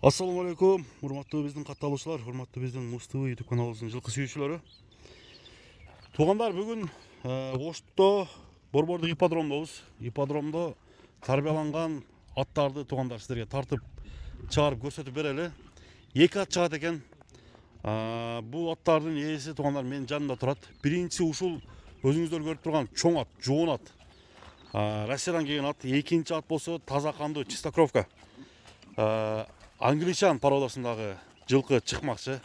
Assalamu alaikum, hurmatlı bizden katılışlar, hurmatlı bizden Mustafa YouTube kanalımızın жылқы сүйүүчүлөрү. Тугандар, бүгүн Оштто борбордук ипподромдобуз. Ипподромдо тарбияланган аттарды тугандар силерге тартып чыгарып көрсөтүп берели. Эки ат чыгат экен. Бул аттардын ээси тугандар менин жанымда турат. Биринчиси ушул өзүңүздөр көрүп турган чоң ат, жоон ат. Россиядан келген ат. Экинчи ат болсо таза кандуу чистокровка. Англичан породасындагы жылкы чыкмакчы.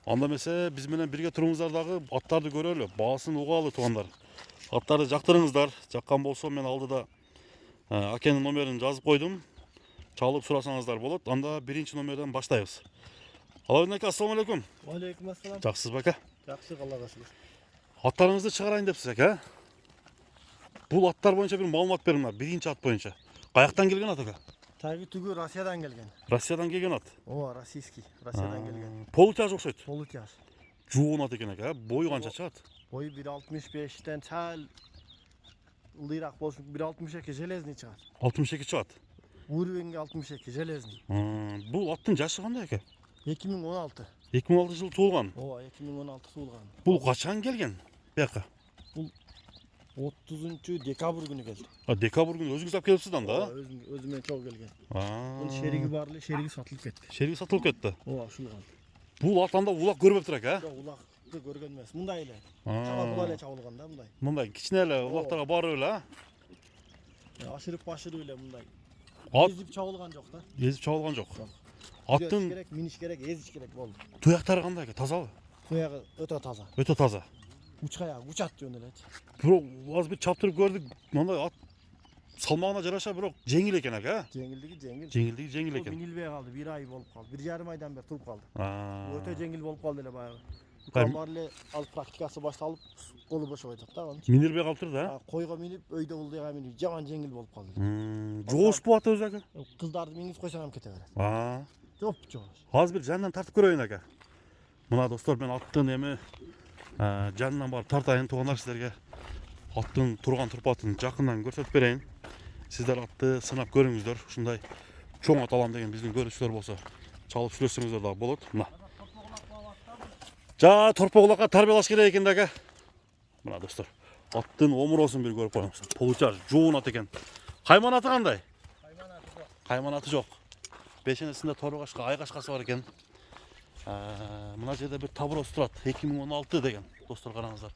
Анда эмесе биз менен бирге туруңуздар дагы аттарды көрөлү, баасын угалы тугандар. Аттарды жактырыңыздар. Жаккан болсо мен алдыда акенин номерин жазып койдум. Чалып сурасаңыздар болот. Анда биринчи номерден баштайбыз. Алайын ака, ассаламу алейкум. Алейкум ассалам. Жакшысызбы ака? Жакшы, Аллага шүгүр. Аттарыңызды чыгарайын депсиз ака. Бул аттар боюнча бир маалымат бериңиз. Биринчи ат боюнча. Каяктан келген ат ака? Таги түгү Россиядан келген. Россиядан келген ат. Ооба, российский. Россиядан келген. Полутяж окшойт. Полутяж. Жоон ат экен ака. Бою канча чыгат? Бою 1.65-тен сәл ылдыйраак болуш 1.62 железный чыгат. 62 чыгат. Уровеньге 62 железный. Бул аттын жашы кандай ака? 2016. 2006 жылы туулган. Ооба, 2016 туулган. Бул качан келген? Бияка. 30 декабрь күнү келди. Декабрь күнү өзүңүз алып келипсиз анда? Өзүмөн чогуу келген. Бул шериги бар эле, шериги сатылып кетти. Шериги сатылып кетти. Ооба, ушул калды. Бул ат анда улак көрбөптүр ака? Жок, улакты көргөн эмес. Мындай эле. Чабагула эле чабылган да, мындай. Мындай кичине эле улактарга барып эле, Ашырып башырып эле мындай. Ат Эзип чабылган жок да. эзип чабылган жок. Аттын керек, миниш керек, эзиш керек болду. Туяктары кандай ака? Тазабы? Туягы өтө таза. Өтө таза. Учкая учат жөн эле. Бирок азыр бир чаптырып көрдүк. Мындай ат салмагына жараша бирок жеңил экен ака. Жеңилдиги жеңил. Жеңилдиги жеңил экен. Минилбей калды, 1 ай болуп калды. 1,5 айдан бери туруп калды. Өтө жеңил болуп калды эле баягы. Бар эле ал практикасы башталып, колу бошоп атат да аны. Минирбей калыптыр да. Койго минип, өйдө улдыйга минип, жаман жеңил болуп калды. Жоош бул ат өзү ака. Кыздарды минип койсоң кете берет. Жоп жоош. Азыр бир жанынан тартып көрөйүн ака. Мына достор, мен аттын эми жанынан барып тартайын тугандар силерге. Аттын турган турпатын жакындан көрсөтүп берейин. Сиздер атты сынап көрүңүздөр. Ушундай чоң ат алам деген биздин көрүүчүлөр болсо чалып сүйлөшсөңүздөр да болот. Мына. Торпоголакка тарбиялаш керек экен да ака. Мына достор, аттын омуросун бир көрүп коюңуз. Получар, жоон ат экен. Кайман аты кандай? Кайман аты жок. Бешенесинде торгашка, айгашкасы бар экен. Мына жерде бир табырос турат. 2016 деген. Достор караңыздар.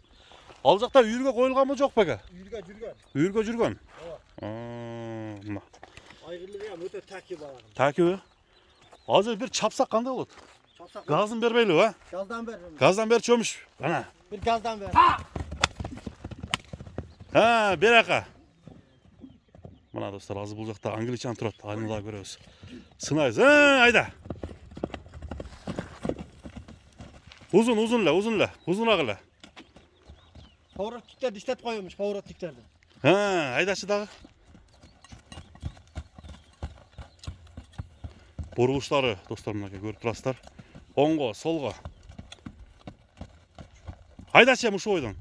Ал жакта үйүргө коюлганбы жокпу ака? Үйүргө жүргөн. Үйүргө жүргөн. Ооба. Мына. Айгырлыгы ham өтө таки балагы. Такиби? Азыр бир чапсак кандай болот? Чапсак. Газын бербейлиби, а? Газдан бер. Газдан бер чөмүш. Ана. Bir gazdan ver. Бер ака. Мына достор, азыр бул жакта англичан турат. Аны да көрөбүз. Сынайбыз. Айда. Uzun эле. Uzunраак эле. Поворотниктер иштеп коюмуш, поворотниктерди. Айдачы дагы. Бурулуштары достор мына көрүп турасыздар. Оңго, солго. Айдачы мушу ойдон.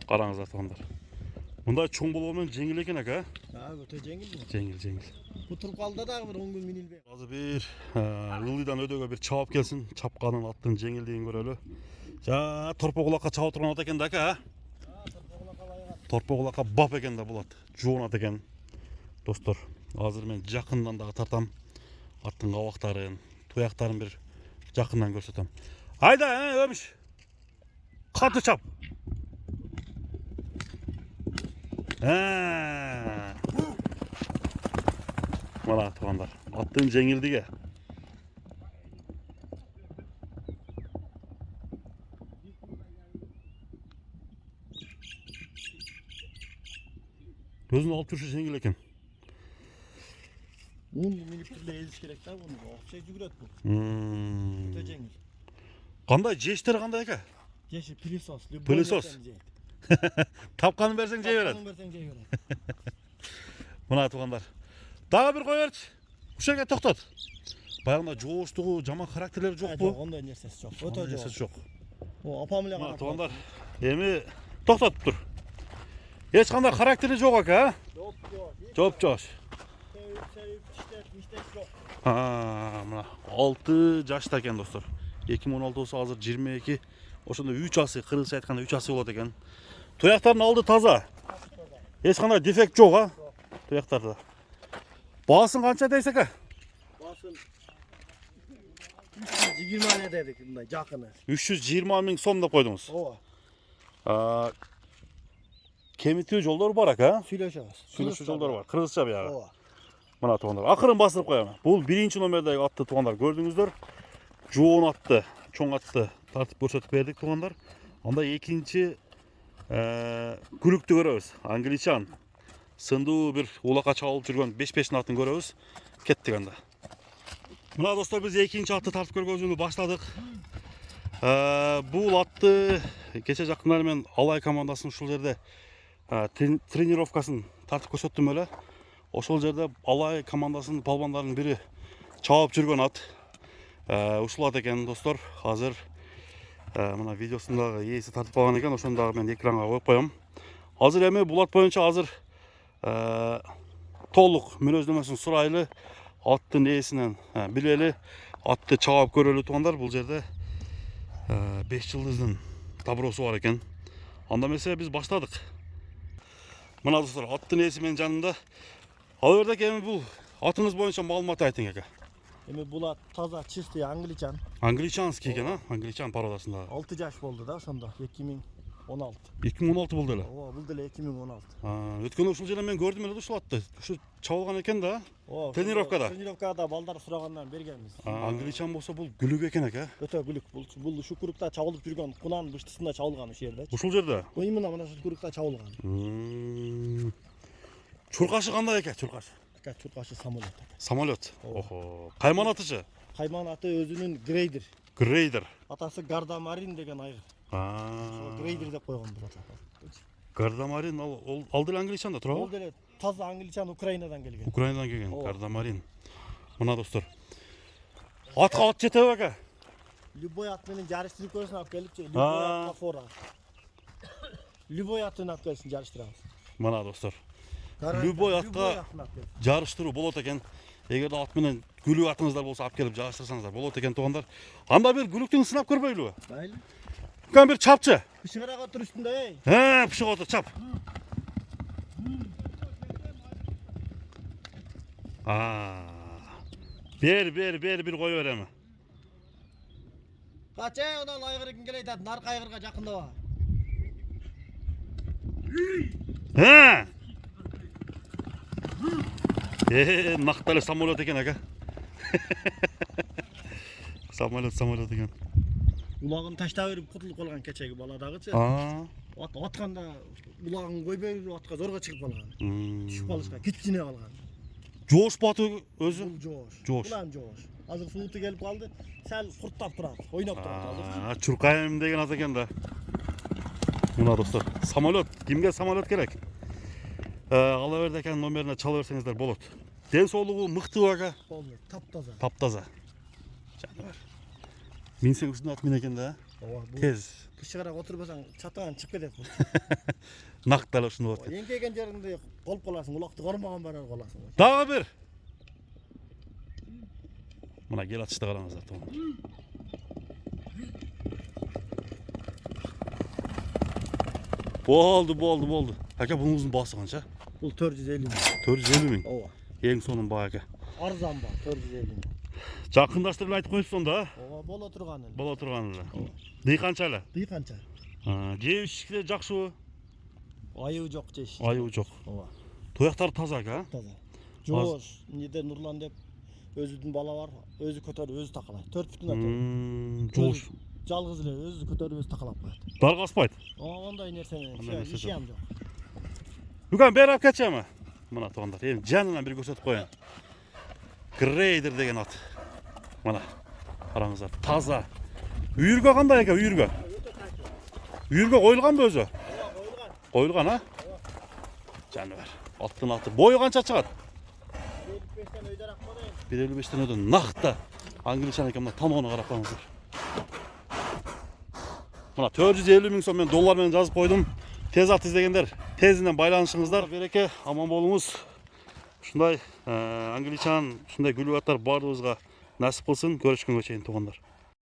Караңыздар тугандар. Мындай чоң болгону менен жеңил экен ака. Өтө жеңил бу. Жеңил. Бу туруп калды дагы бир 10 күн минилбей. Азыр бир ылдыйдан өдөгө бир чабап келсин. Чапканын аттын жеңилдигин көрөлү. Торпоголакка чабып турган ат экен да ака. Торпоголакка бап экен да болот. Жоон ат экен. Достор, азыр мен жакындан дагы тартам. Аттын кабактарын, туяктарын бир жакындан көрсөтөм. Айда, өмүш. Каты чап. Мына тугандар, аттын жеңилдиги. Өзүн алып жүрүшү жеңил экен. Минип эле эзиш керек да буну. Окшой жүгүрөт бул. Өтө жеңил. Кандай жештери кандай ака? Жеши пылесос. Пылесос. Тапканын берсең жей берет. Мына тугандар. Дагы бир кой берчи. Ушул жерге токтот. Баягында жооштугу, жаман характерлери жокпу? Жок, ондой нерсеси жок. Өтө жок. О, апам эле карап. Тугандар, эми токтотуп тур. Hech qanday xarakteri yo'q aka. Yok yok. Jo'p-jo'sh. Sevip işlet yok. Ha, mana 6 yoshda ekan do'stlar. 2016 olsa hozir 22. O'shanda 3 asi, qirg'izcha aytganda 3 asi bo'ladi ekan. To'yaqlarning oldi toza. Hech qanday defekt yo'q ha. To'yaqlarda. Bahosi qancha deysiz aka? Basın 320 ne dedik bundan yakını. 320 ming so'm deb qo'ydingiz. Ova. Kemitiyor yollar var aka. Söyleşiriz. Sürüşü yollar var. Kırgızça bir ara. Ova. Mana tuğanlar. Akırın bastırıp koyamam. Bu birinci numerdeki attı tuğanlar gördünüzdür. Joğun attı. Çoğun attı. Tartıp görsetip verdik tuğanlar. Onda ikinci gülüktü görüyoruz. Angliçan. Sındığı bir ulaka çalıp жүрген 5-5'in attını görüyoruz. Kettik anda. Mına dostlar biz ikinci attı tartıp görgözünü başladık. Bu attı geçe жақындар мен Алай командасының ушул жерде тренировкасын тартып көрсөттүм эле. Ошол жерде Алай командасынын балбандарынын бири чабып жүргөн ат. Ушул ат экен достор. Азыр мына видеосундагы ээси тартып алган экен. Ошону дагы мен экранга коюп коем. Азыр эми бул ат боюнча азыр толук мүнөздөмөсүн сурайлы, аттын ээсинен билели, атты чабып көрөлү туугандар. Бул жерде 5 жылдыздын табыросу бар экен. Анда эмесе биз баштадык. Мына достор, аттын ээси менин жанымда. Ал жерде эми бул атыңыз боюнча маалымат айтың ака. Эми бул ат таза чистый англичан. Англичанский экен, Англичан пародасында. 6 жаш болду да ошондо 2016. 2016 болду эле. Ооба, бул деле 2016. Өткөн ушул жерде мен көрдүм эле ушул атты. Ушу чабылган экен да. Тренировкада. Тренировкада балдар сурагандан бергенбиз. Англичан болсо бул күлүк экен ака. Өтө күлүк. Бул ушу курукта чабылып жүргөн кунанын быштысында чабылган ушул жерде. Ушул жерде. Мына ушул курукта чабылган. Чуркашы кандай экен, чуркаш? Aka Türkbaşı samolot. Samolot. Oho. Kayman atıcı. Kayman atı özünün Greydir. Greyder. Atası Gardamarin degen aygır. Greydir dep koygan bir ata. Gardamarin aldı Angliçan da tura. Ol dele taza Angliçan Ukrayna'dan gelgen. Ukrayna'dan gelgen Gardamarin. Buna dostlar. Atqa at jete baka. Любой at менен жарыштырып көрсүн алып келипчи. Любой атка фора. Любой атын алып келсин жарыштырабыз. Mana dostlar. Любой атқа жарыштыруу болот экен. Эгерде ат менен күлүк атыңыздар болсо алып келип жарыштырсаңыздар болот экен туугандар. Анда бир күлүктүн сынап көрбөйлүбү? Байли. Кан бир чапчы. Пышыгыраак отур үстүндө, Пышык отур, чап. Бер кой берем. Кача, одан айгыр ким келет ат, наркы айгырга жакындаба. Naqtali samolot ekan aka. Samolot ekan. Ulagын таштап берип кутулуп калган кечеги баладагычы. Атканда улагын койбой берип атка зорго чыгып калган. Түшүп калышка кичине калган. Жоош баты өзү? Жоош. Улам жоош. Азыр сууту келип калды. Сәл курттап турат, ойноп турат азыр. Чуркайым деген ат экен да. Мына достор, самолот. Кимге самолот керек? Ала берди экен номерине чала берсеңиздер болот. Ден соолугу мыктуу ага. Таптаза. Таптаза. Жаныбар. Минсең үстүнө ат мин экен да. Тез. Кышыгыраак отурбасаң чатаган чыгып кетет. Нак дал ушундай болот. Эңкейген жеринде колуп каласың, улакты кормаган барар каласың. Дагы бир. Мына кел атышты караңыздар тоон. Болду. Ака бунуңуздун баасы канча? Бул 450 миң. 450 миң. Ооба. Эң сонун баа ака. Арзан баа 450 миң. Жакындаштырып айтып коюңуз сонда. Ооба, боло турган эле. Боло турган эле. Дый канча эле? Дый канча. Жебишке жакшыбы? Айыбы жок жеш. Айыбы жок. Ооба. Тояктар таза ака? Таза. Жоош, неде Нурлан деп өзүнүн бала бар, өзү көтөрүп өзү такалайт. 4,5 Жоош. Жалгыз эле өзү көтөрүп өзү такалап коет. Даргаспайт. Ондой нерсе менен иши ham жок. Бүгүн бери алып кетчеми? Мына туугандар, эми жанынан бир көрсөтүп коеюн. Грейдер деген ат. Мына караңыздар, таза. Үйүргө кандай экен, үйүргө? Үйүргө коюлганбы өзү? Ооба, Коюлган, а? Жаныбар. Аттын аты. Бою канча чыгат? 55тен өйдөраак болойн. 1.55'ten ödün. Nakta. Angliçan ekan mına tam onu qarap qalыңыздар. Mına 450 ming so'm men dollar bilan жазып koydum. Tez at izlegender тезинен байланышыңыздар. Береке, аман болуңуз. Ушундай англичан, ушундай күлүп аттар баарыбызга насип кылсын. Көрүшкөнгө чейин туугандар.